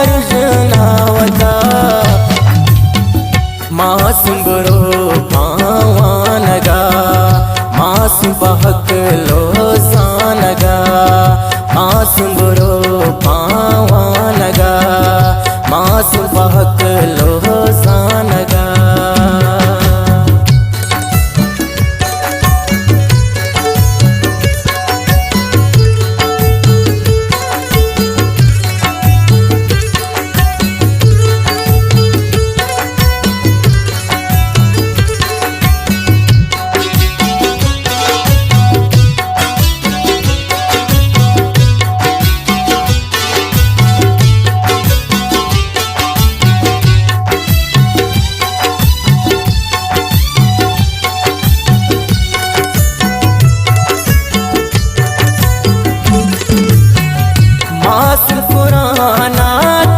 रुजनावता मासूम बुरो पावानगा मासूम बहक लो सानगा मासूम बुरो पावानगा मासूम बहक लो सानगा मासूम पुराना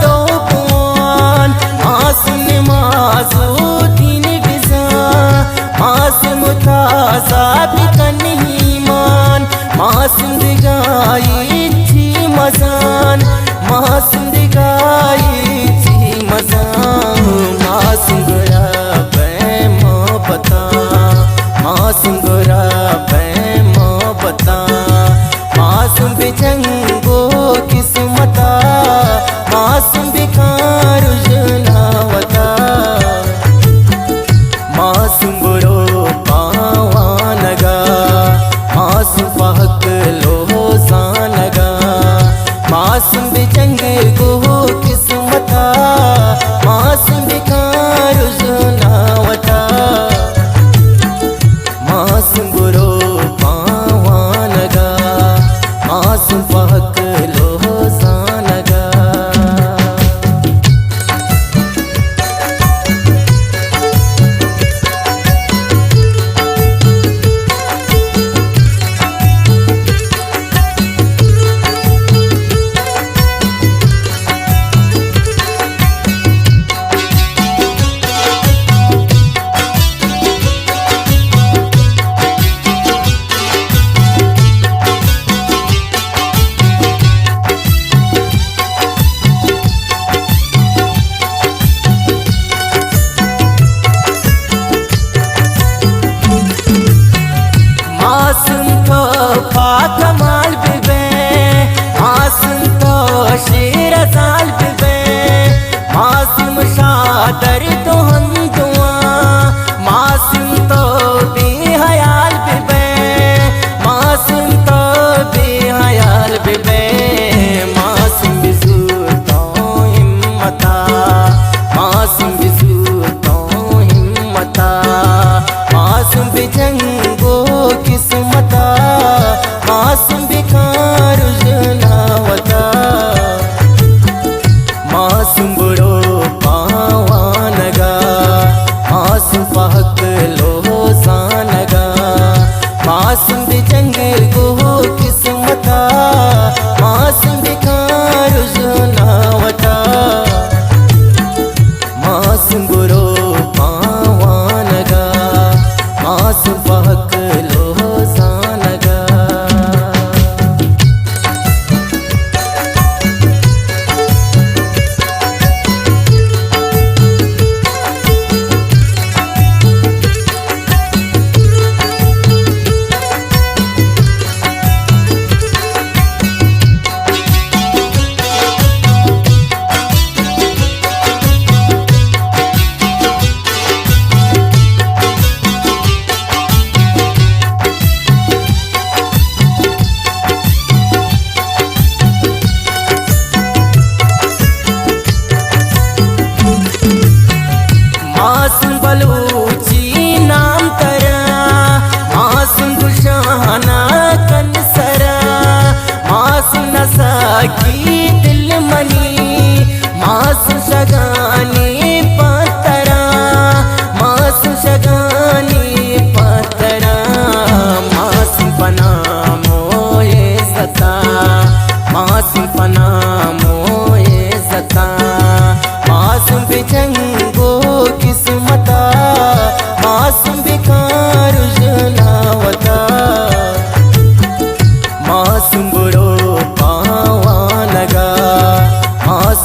तो पुआन मासूम नमाज़ुद्दीन गिज़ा मासूम ताज़ा बिकन ईमान मासूम दिगाई थी मज़ान मासूम दिगाई थी मज़ान मासूम गुरा मोहब्बता मासूम गुरा मोहब्बता मासूम बेचंगो किस्मता मासूम बेकार रुजनावता मासूम बुरो पावानगा मासूम बहक लो सानगा मासूम बेचंगो किस्मता मासूम बेकार रुजनावता मासूम बुरो पावानगा मासूम बहक लो सानगा।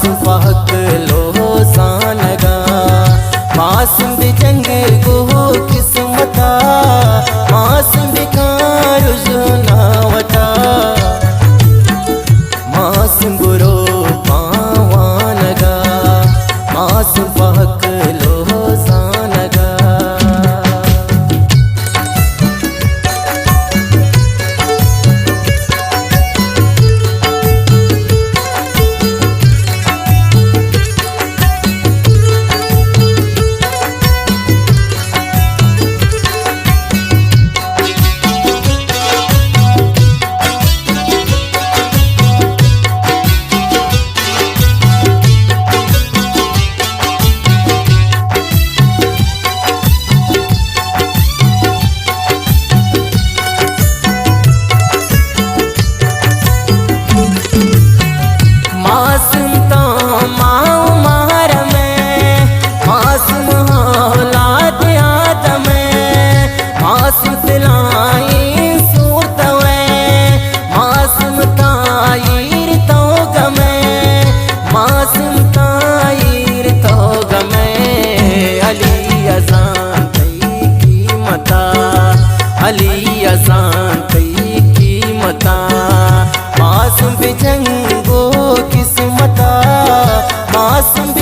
मासूम पहक लो सानगा मासूम जंग को किस्मता मासूम बिकार जुनावता मासूम बुरो पावानगा मासूम पहक लो सानगा मासूम तो माँ मार में मासूम औलाद याद में मासूम तिलाई सूरत में मासूम ताईर तो गमे मासूम ताईर तो गमे अली अजान तई कीमता अली अजान तई कीमता मासूम बिजंगो किस्मता मासूम